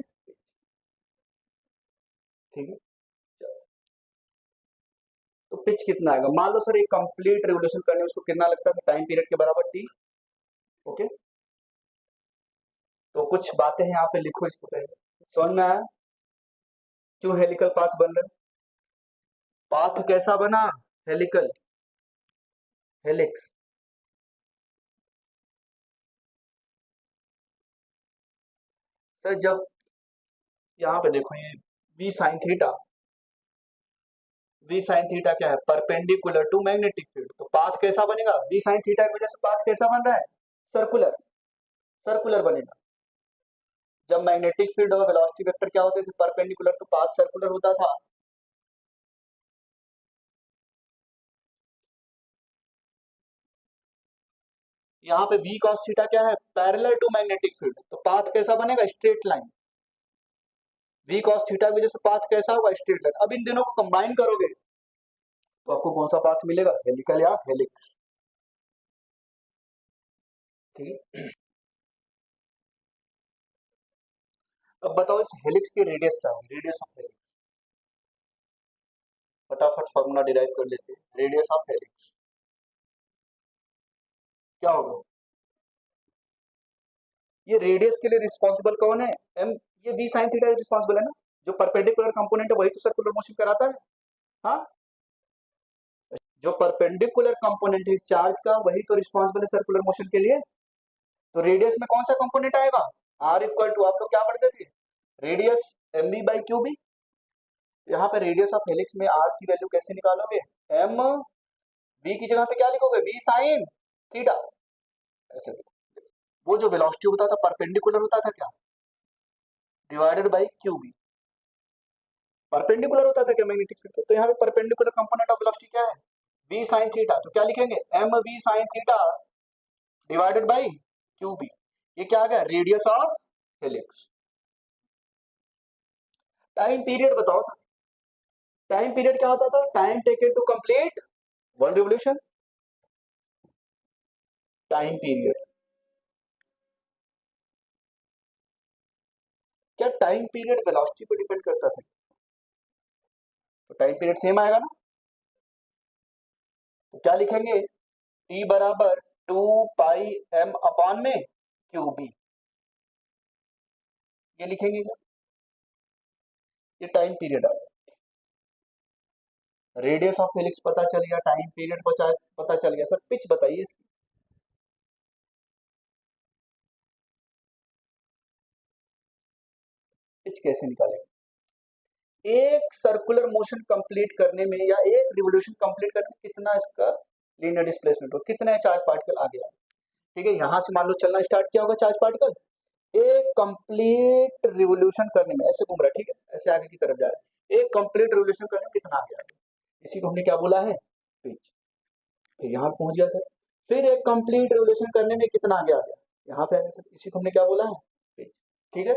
ठीक है। तो पिच कितना आएगा, मान लो सर एक कंप्लीट रिवोल्यूशन करने में उसको कितना लगता है, टाइम पीरियड के बराबर t, ओके। तो कुछ बातें हैं यहाँ पे लिखो इसको पहले, समझ में आया क्यों हेलिकल पाथ बन रहा है, पाथ कैसा बना, हेलिकल, हेलिक्स। सर जब यहाँ पे देखो ये v sin theta, v sin theta क्या है, परपेंडिकुलर टू मैग्नेटिक फील्ड। तो पाथ कैसा बनेगा, v sin थीटा की वजह से पाथ कैसा बन रहा है, सर्कुलर, सर्कुलर बनेगा। जब मैग्नेटिक फील्ड और वेलोसिटी वेक्टर क्या होते थे, परपेंडिकुलर, तो पाथ सर्कुलर होता था। यहाँ पे v cos थीटा क्या है, पैरेलल टू मैग्नेटिक फील्ड, तो पाथ कैसा बनेगा, straight line. v cos theta की वजह से पाथ कैसा होगा, स्ट्रेट लाइन। अब इन दोनों को कंबाइन करोगे तो आपको कौन सा पाथ मिलेगा, हेलिकल या हेलिक्स। ठीक है, अब बताओ इस हेलिक्स की रेडियस क्या है, रेडियस ऑफ हेलिक्स। फटाफट फॉर्मूला डिराइव कर लेते हैं, रेडियस ऑफ हेलिक्स क्या होगा। ये रेडियस के लिए रिस्पॉन्सिबल कौन है, एम, ये v sin थीटा रिस्पॉन्सिबल है ना, जो परपेंडिकुलर कंपोनेंट है वही तो सर्कुलर मोशन कराता है। हाँ, जो परपेंडिकुलर कंपोनेंट है इस चार्ज का वही तो रिस्पॉन्सिबल है सर्कुलर मोशन के लिए। तो रेडियस में कौन सा कंपोनेंट आएगा, आर इक्वल टू, आप लोग क्या पढ़ते थे, radius M B by Q B. यहाँ पे रेडियस ऑफ हेलिक्स में आर की वैल्यू कैसे निकालोगे, एम, बी की जगह पे क्या लिखोगे, v sin थीटा, ऐसे लिखो। वो जो वेलोसिटी होता था परपेंडिकुलर होता था क्या, divided by Q B, perpendicular होता था क्या मैग्नेटिक फील्ड पे, तो यहाँ पे परपेंडिकुलर कंपोनेंट ऑफ वेलोसिटी क्या है, v sin थीटा, तो क्या लिखेंगे, M v sin theta divided by Q B. ये क्या आ गया, radius of helix. Time period बताओ सर, टाइम पीरियड क्या होता था, time taken to complete one revolution, time period. क्या टाइम पीरियड वेलोसिटी पे डिपेंड करता था, तो टाइम पीरियड सेम आएगा ना। तो क्या लिखेंगे, टी बराबर 2 पाई m अपॉन में क्यू बी, ये लिखेंगे क्या, ये टाइम पीरियड आ गया। रेडियस ऑफ हेलिक्स पता चल गया, टाइम पीरियड पता चल गया, सर पिच बताइए इसकी। पिच कैसे निकालेंगे, एक सर्कुलर मोशन कंप्लीट करने में या एक रिवोल्यूशन कंप्लीट करने में कितना इसका लीनियर डिस्प्लेसमेंट हो, कितने चार्ज पार्टिकल आगे आए। ठीक है, यहां से मान लो चलना स्टार्ट किया होगा चार्ज पार्टिकल, एक कंप्लीट रिवोल्यूशन करने में ऐसे घूम रहा है, ठीक है, ऐसे आगे की तरफ जा रहा है, एक कंप्लीट रिवोल्यूशन करने में कितना आगे आ गया, इसी को हमने क्या बोला है, पिच। फिर यहाँ पहुंच गया सर, फिर एक कंप्लीट रिवोल्यूशन करने में कितना आगे आ गया, यहाँ पे आ गया सर, इसी को हमने क्या बोला है, पिच। ठीक है,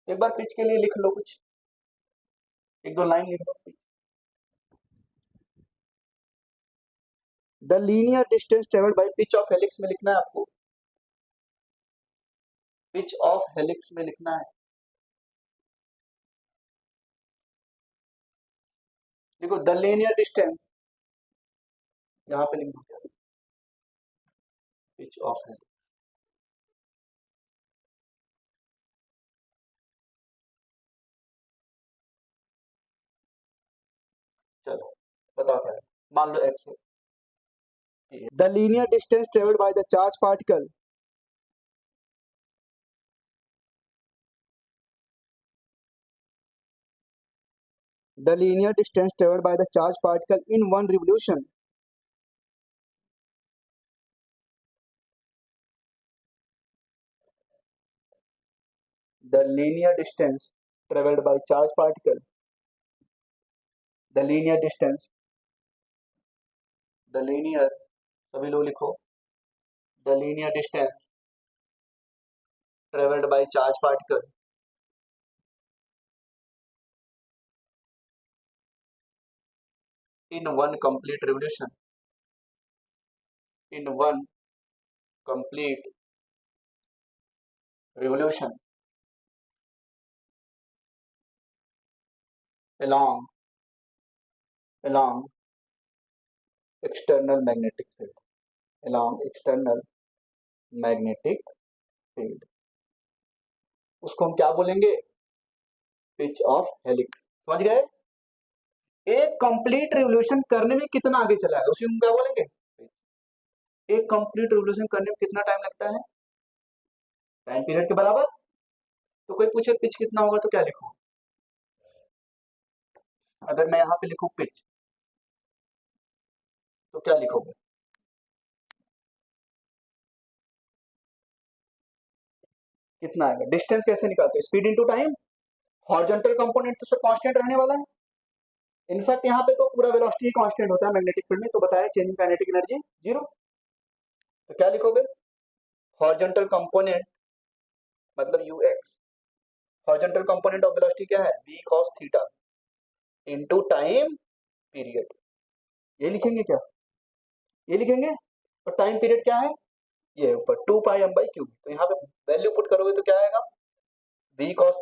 एक बार पिच के लिए लिख लो कुछ, एक दो लाइन लिख लो। The linear distance travelled by pitch of helix में लिखना है आपको, पिच ऑफ हेलिक्स में लिखना है। देखो द लीनियर डिस्टेंस, यहाँ पे लिख दो पिच ऑफ हेलिक्स। चलो बताओ क्या है, मान लो एक्स है, the linear distance traveled by the charge particle, the linear distance traveled by the charge particle in one revolution, the linear distance traveled by charge particle, the linear distance, the linear, सभी लोग लिखो, the linear distance traveled by charge particle in one complete revolution, in one complete revolution along external magnetic field, along external magnetic field, उसको हम क्या बोलेंगे, pitch of helix. समझ गए, एक कंप्लीट रिवोल्यूशन करने में कितना आगे चला है उसी को क्या बोलेंगे, एक कंप्लीट रिवोल्यूशन करने में कितना टाइम लगता है, टाइम पीरियड के बराबर। तो कोई पूछे पिच कितना होगा तो क्या लिखो, अगर मैं यहाँ पे लिखूं पिच, तो क्या लिखोगे? कितना आएगा? डिस्टेंस कैसे निकालते हैं? Speed into time. Horizontal component तो सर कांस्टेंट रहने वाला है। इनफैक्ट यहाँ पे तो पूरा वेलोसिटी कांस्टेंट होता है मैग्नेटिक फील्ड में, तो बताया चेंजिंग काइनेटिक एनर्जी जीरो। तो क्या लिखोगे? हॉरिजॉन्टल कंपोनेंट मतलब you x, horizontal component of velocity क्या है? v cos theta into time period. ये लिखेंगे क्या? ये लिखेंगे। और टाइम पीरियड क्या है? ये ऊपर 2 पाई m बाई क्यूब। तो यहाँ पे वैल्यू पुट करोगे तो क्या आएगा? v cos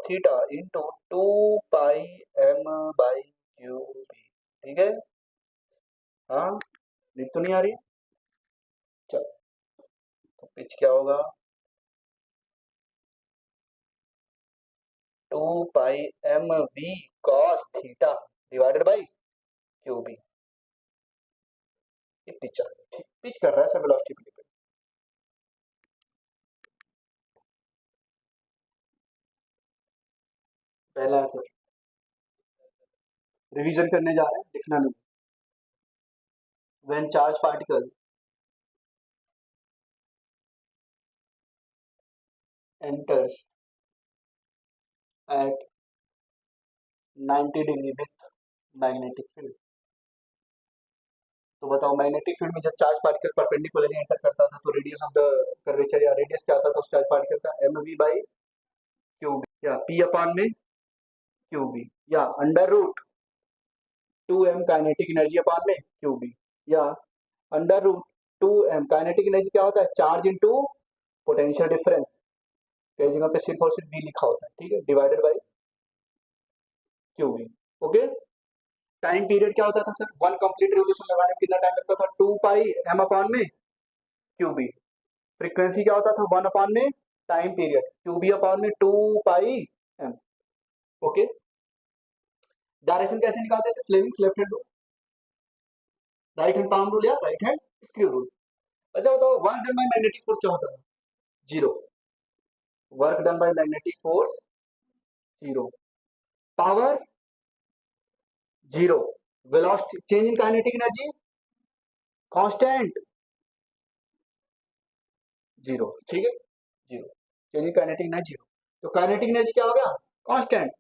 theta into 2 pi m by cube. ठीक है? हाँ, नींद तो नहीं आ रही? चलो, तो पिच क्या होगा? 2 पाई m v cos थीटा डिवाइडेड बाई क्यूब। ये पिच आ गया। ठीक, पिच कर रहा है सर वेलोसिटी पे डिपेंड। पहला है सर, रिवीजन करने जा रहे हैं, लिखना नहीं। When charge particle enters at 90 degree with magnetic field. तो बताओ, मैग्नेटिक फील्ड में जब चार्ज पार्टिकल परपेंडिकुलरली एंटर करता था तो रेडियस ऑफ द कर्वेचर या रेडियस क्या आता था उस चार्ज पार्टिकल का? M V by Q B, या पी अपान में क्यू बी, या under root 2m kinetic energy upon में क्यू बी, या under root 2m kinetic energy क्या होता है? Charge into potential difference. कई जगह पे सिर्फ और सिर्फ v लिखा होता है, ठीक है, divided by Q B. Okay. Time period क्या होता था सर? वन कंप्लीट रिवोल्यूशन लगाने में कितना टाइम लगता था? 2 पाई m अपान में क्यू बी। फ्रीक्वेंसी क्या होता था? 1 अपान में टाइम पीरियड, क्यू बी अपान में 2 पाई m। ओके। डायरेक्शन कैसे निकालते थे? Fleming's left hand rule, right hand palm rule या राइट हैंड स्क्रू रूल। अच्छा बताओ, work done by magnetic force क्या होता है? Zero. Work done by magnetic force zero, power zero, velocity change in kinetic energy constant zero. ठीक है, zero, change in kinetic energy zero. तो kinetic energy क्या हो गया? कांस्टेंट।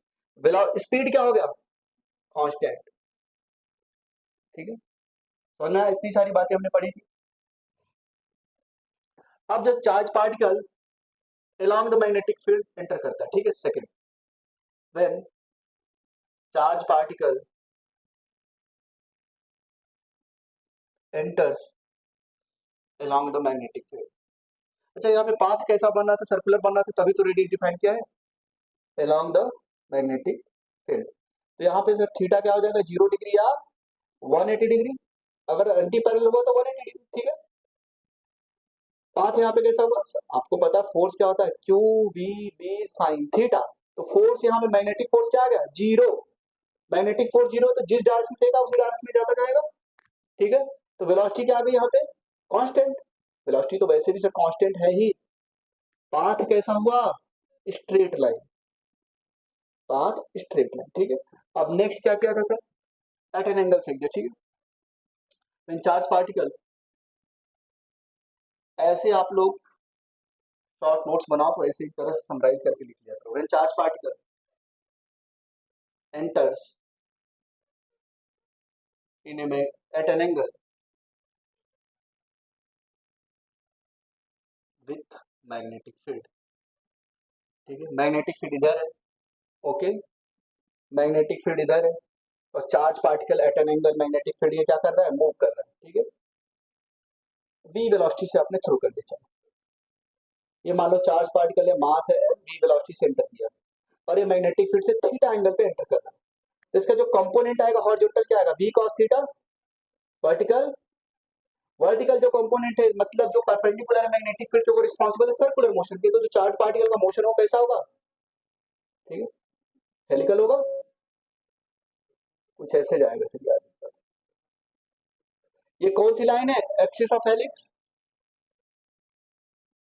स्पीड क्या हो गया? कांस्टेंट। ठीक है, तो ना इतनी सारी बातें हमने पढ़ी थी। अब जब charge particle along the magnetic field enter करता है, ठीक है, second, when charge particle enters along the magnetic field। अच्छा, यहाँ पे पाथ कैसा बन रहा था? सर्कुलर बन रहा था, तभी तो रेडियस डिफाइन किया है along the magnetic field। तो यहाँ पे सर थीटा क्या हो जाएगा? 0 डिग्री या 180 डिग्री। अगर एंटी पैरेलल हुआ तो 180 डिग्री। ठीक है, पाथ यहाँ पे कैसा हुआ? आपको पता है फोर्स क्या होता है? Q V B sine theta. तो फोर्स यहाँ पे मैग्नेटिक फोर्स क्या आ गया? जीरो। मैग्नेटिक फोर्स जीरो, तो जिस डायरेक्शन से उसी डायरेक्शन में जाता जाएगा। ठीक है, तो वेलोसिटी क्या आ गई यहाँ पे? कांस्टेंट। वेलोसिटी तो वैसे भी सर कांस्टेंट है ही। पाथ कैसा हुआ? Straight line, path straight line. ठीक है, अब नेक्स्ट क्या किया था सर? एट एन एंगल फेंक दिया। ठीक है, व्हेन चार्ज पार्टिकल, ऐसे आप लोग शॉर्ट नोट्स बनाओ तो ऐसे एक तरह से समराइज करके लिख लिया करो। When charge particle enters in at an angle with magnetic field. ठीक है, मैग्नेटिक फील्ड इधर है। ओके, मैग्नेटिक फील्ड इधर है और charge particle at an angle magnetic field ये क्या कर रहा है? मूव कर रहा है। ठीक है, v वेलोसिटी से आपने थ्रो कर दिया। ये मान लो चार्ज पार्टिकल है, मास है, v वेलोसिटी से एंटर किया और ये मैग्नेटिक फील्ड से थीटा एंगल पे एंटर कर रहा है। तो इसका जो कंपोनेंट आएगा हॉरिजॉन्टल क्या आएगा? v cos theta. Vertical, vertical जो कंपोनेंट है मतलब जो परपेंडिकुलर है मैग्नेटिक फील्ड के, वो रिस्पांसिबल है सर्कुलर मोशन के। तो जो चार्ज पार्टिकल का मोशन हो कैसा होगा? ठीक है, हेलिकल होगा, कुछ ऐसे जाएगा सर यार। ये कौन सी लाइन है? Axis of helix,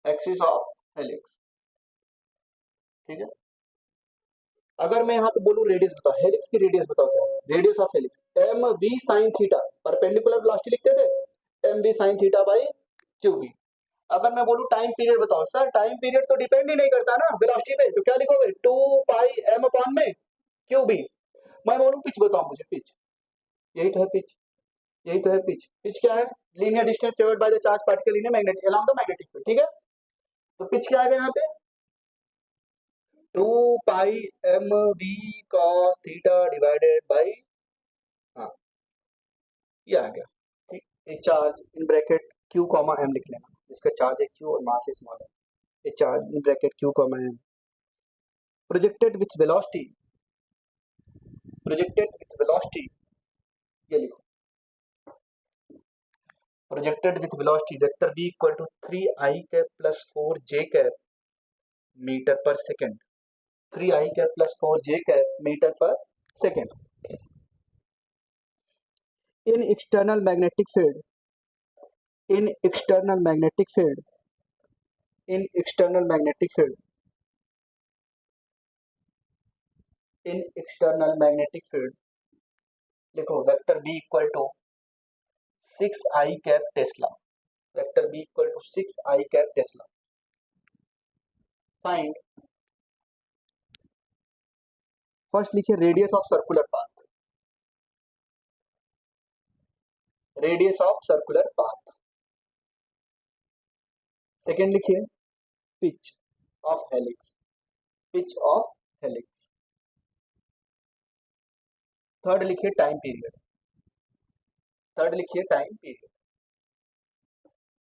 axis of helix. ठीक है, अगर मैं यहाँ पे बोलूँ रेडियस बताओ, हेलिक्स की रेडियस बताओ क्या है, radius of helix M V sine theta, perpendicular velocity लिखते थे M V sine theta by Q B. अगर मैं बोलूँ टाइम पीरियड बताओ, सर टाइम पीरियड तो डिपेंड ही नहीं करता ना वेलोसिटी पे, तो क्या लिखोगे 2 पाई एम अपॉन में क्यू बी। मैं बोलूँ पिच बताओ मुझे, पिच, यही तो है पिच, यही तो है पिच। पिच क्या है, linear distance traversed by the charge particle in magnetic along the magnetic field, ठीक है। तो पिच क्या है यहाँ पे 2 pi M V cos theta divided by, हाँ ये आ गया, ठीक। ये charge in bracket Q comma M लिख लेना, इसका चार्ज है क्यू और मास है स्मॉल है। ये charge in bracket Q comma M projected with velocity, projected with velocity, ये लिखो projected with velocity vector v equal to 3i cap plus 4j cap metre पर second, 3i cap plus 4j cap metre पर second. In external magnetic field, in external magnetic field, in external magnetic field, in external magnetic field लिखो vector b equal to 6i cap tesla, vector b equal to 6i cap tesla. Find, first लिखिए radius of circular path, radius of circular path. Second लिखिए pitch of helix, pitch of helix. Third लिखिए time period, third लिखिए time period.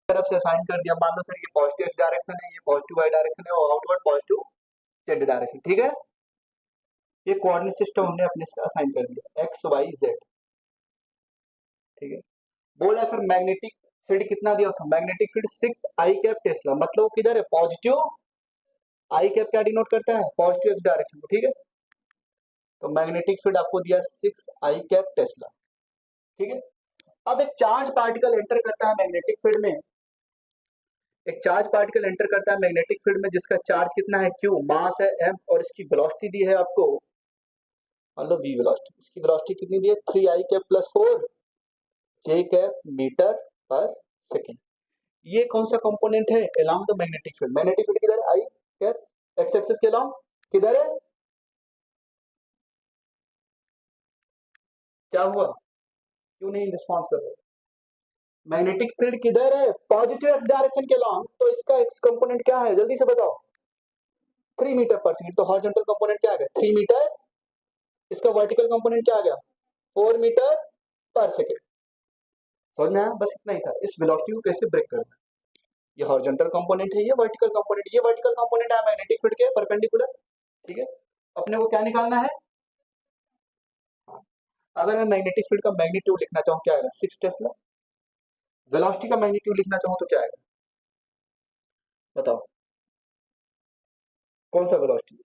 तरफ से assign कर दिया, मान लो सर ये पॉजिटिव एक्स डायरेक्शन है, ये पॉजिटिव वाई डायरेक्शन है और आउटवर्ड पॉजिटिव जेड डायरेक्शन, ठीक है। ये कोऑर्डिनेट सिस्टम हमने अपने से असाइन कर दिया एक्स वाई जेड, ठीक है। बोला सर मैग्नेटिक फील्ड कितना दिया था, मैग्नेटिक फील्ड 6 आई कैप टेस्ला, मतलब किधर है पॉजिटिव, आई कैप क्या डिनोट करता है पॉजिटिव एक्स डायरेक्शन को, ठीक है। तो मैग्नेटिक फील्ड आपको दिया 6 आई कैप टेस्ला, ठीक है। अब एक चार्ज पार्टिकल एंटर करता है मैग्नेटिक फील्ड में, एक चार्ज पार्टिकल एंटर करता है मैग्नेटिक फील्ड में जिसका चार्ज कितना है क्यू, मास है एम और इसकी वेलोसिटी दी है आपको, मान लो वी वेलोसिटी, इसकी वेलोसिटी कितनी दी है 3i cap plus 4j cap metre पर सेकेंड। ये कौन सा कंपोनेंट है along the magnetic field, magnetic field किधर है आई कैप एक्स एक्सिस के अलोंग किधर है, क्या हुआ क्यों नहीं रिस्पॉन्स कर रहे, मैग्नेटिक फील्ड किधर है पॉजिटिव एक्स डायरेक्शन के अलोंग, तो इसका एक्स कंपोनेंट क्या है जल्दी से बताओ 3 मीटर पर सेकेंड, तो हॉरिजॉन्टल कंपोनेंट क्या आ गया 3 मीटर, इसका वर्टिकल कंपोनेंट क्या आ गया 4 मीटर पर सेकेंड। समझ में आया, बस इतना ही था, इस वेलोसिटी को कैसे ब्रेक करना। ये हॉरिजॉन्टल कंपोनेंट है, ये वर्टिकल कंपोनेंट, ये वर्टिकल कंपोनेंट है मैग्नेटिक फील्ड के परपेंडिकुलर, ठीक है। अपने को क्या निकालना है, हाँ। अगर मैं मैग्नेटिक फील्ड का मैग्नीट्यूड लिखना चाहूँ क्या आएगा 6 टेस्ला, वेलोसिटी का मैग्नीट्यूड लिखना चाहूँ तो क्या आएगा बताओ, कौन सा वेलोसिटी,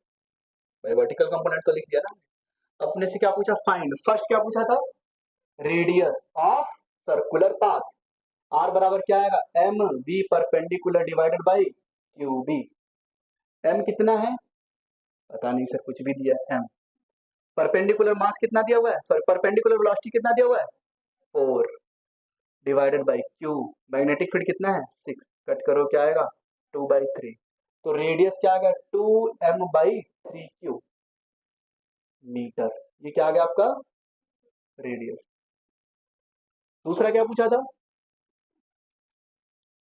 भाई वर्टिकल कंपोनेंट तो लिख दिया ना। अपने से क्या पूछा फाइंड, फर्स्ट क्या पूछा था radius of circular path, R बराबर क्या आएगा M B perpendicular divided by Q B. M कितना है पता नहीं सर, कुछ भी दिया एम, परपेंडिकुलर मास कितना दिया हुआ है, सॉरी परपेंडिकुलर वेलोसिटी कितना दिया हुआ है 4 divided by Q, magnetic field कितना है 6, कट करो क्या आएगा 2/3, तो रेडियस क्या आ गया 2m/3 क्यू मीटर, ये क्या आ गया आपका रेडियस। दूसरा क्या पूछा था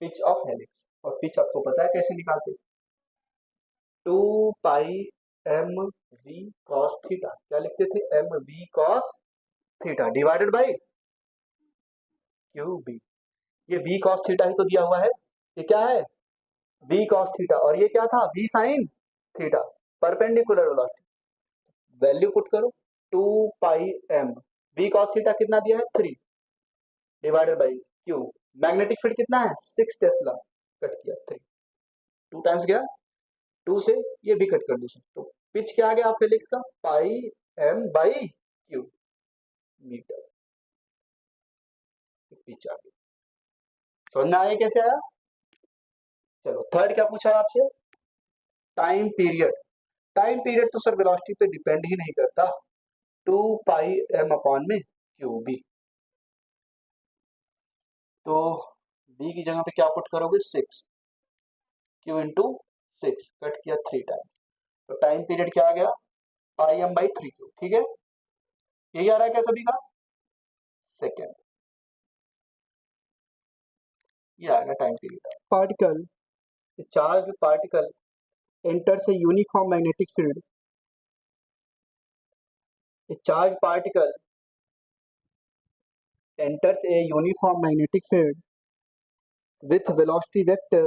पिच ऑफ हेलिक्स, और पिच आपको पता है कैसे निकालते, 2 पाई m cos थीटा, क्या लिखते थे m v cos थीटा डिवाइडेड बाई क्यू बी, ये v cos थीटा ही तो दिया हुआ है, ये क्या है v cos थीटा और ये क्या था v sin theta, perpendicular velocity, value put करो 2 पाई m, v cos थीटा कितना दिया है 3 divided by Q, magnetic field कितना है 6 टेस्ला, कट किया 3, 2 टाइम्स गया 2 से, ये भी कट कर दो, तो पिच क्या आ गया आप हेलिक्स का pi m by Q metre, pitch आ गई। समझ में आया कैसे आया। चलो थर्ड क्या पूछा आपसे टाइम पीरियड, टाइम पीरियड तो सर वेलोसिटी पे डिपेंड ही नहीं करता, 2 पाई m अपॉन में क्यू बी। तो b की जगह पे क्या पुट करोगे 6, q इंटू 6 कट किया 3 टाइम, तो टाइम पीरियड क्या आ गया पाई m बाई 3 क्यू। ठीक है, यही आ रहा है क्या सभी का? सेकेंड, ये आएगा time period. Particle, charge particle enters a uniform magnetic field. A charged particle enters a uniform magnetic field with velocity vector.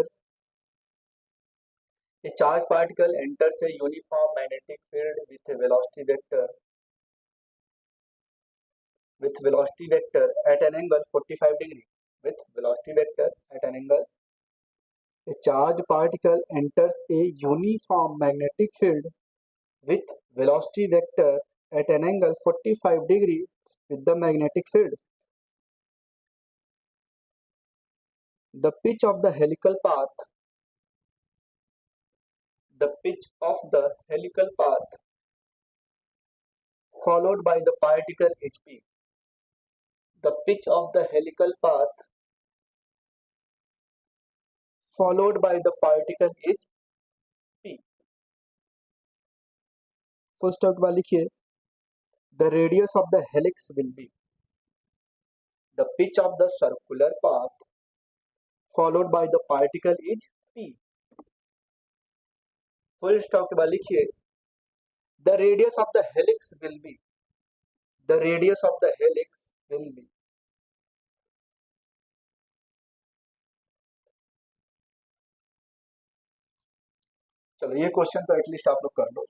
A charged particle enters a uniform magnetic field with a velocity vector at an angle 45 degree. With velocity vector at an angle. A charged particle enters a uniform magnetic field with velocity vector at an angle 45 degree with the magnetic field. The pitch of the helical path followed by the particle is p. The pitch of the helical path followed by the particle is p. Full stop के बाद लिखिए the radius of the helix will be the pitch of the circular path followed by the particle is p. Full stop के बाद लिखिए the radius of the helix will be चलो ये question तो at least आप लोग कर लो।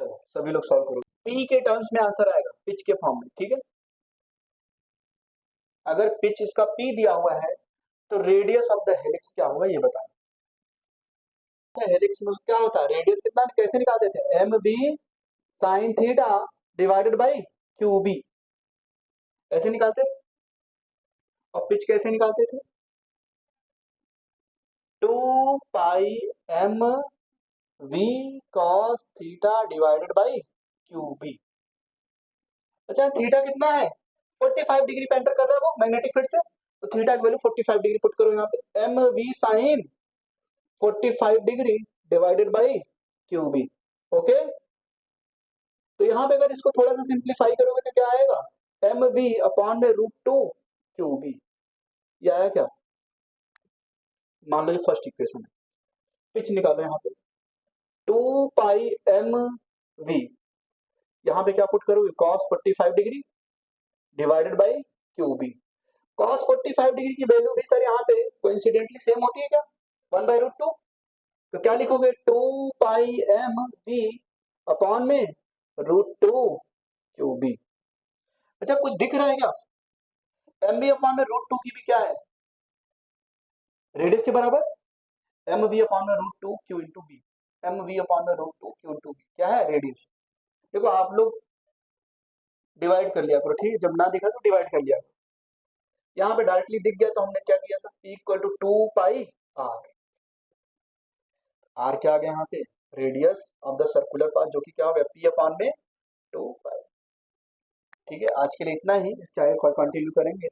चलो सभी लोग सॉल्व करो। पी के टर्म्स में आंसर आएगा पिच के फॉर्म में। ठीक है, अगर पिच इसका पी दिया हुआ है तो रेडियस ऑफ द हेलिक्स क्या होगा ये बताना। हेलिक्स में क्या होता है, रेडियस कितना कैसे निकालते थे, M B sine theta divided by Q B, ऐसे निकालते थे। और पिच कैसे निकालते थे, 2 pi M V cos theta divided by Q B. अच्छा थीटा कितना है 45 डिग्री पे एंटर कर रहा है वो मैग्नेटिक फील्ड से, तो थीटा की वैल्यू 45 डिग्री पुट करो यहाँ पे, M V sine 45 degree divided by Q B. Okay, तो यहाँ पे अगर इसको थोड़ा सा सिंप्लीफाई करोगे तो क्या आएगा, एम बी अपॉन में √2 क्यू बी, ये आया क्या। मान लो ये फर्स्ट इक्वेशन है, पिच निकालो यहाँ पे 2 पाई एम वी, यहाँ पे क्या पुट करोगे cos 45 degree divided by Q B. cos 45 degree की वैल्यू भी सर यहाँ पे कोइंसिडेंटली सेम होती है क्या, 1/√2, तो क्या लिखोगे 2 पाई एम वी अपॉन में √2 क्यू बी। अच्छा कुछ दिख रहा है क्या, एम बी अपॉन में √2 की भी क्या है रेडियस के बराबर, एम वी अपॉन में √2 Q into B, M V upon में √2 क्यू इंटू बी क्या है रेडियस। देखो आप लोग डिवाइड कर लिया करो, ठीक है, जब ना दिखा तो डिवाइड कर लिया करो। यहाँ पे डायरेक्टली दिख गया तो हमने क्या किया sir, P equal to 2 pi R, R क्या आ गया यहाँ पे radius of the circular path जो कि क्या होगा P अपॉन में 2 पाई। ठीक है, आज के लिए इतना ही, इसके आगे कंटिन्यू करेंगे।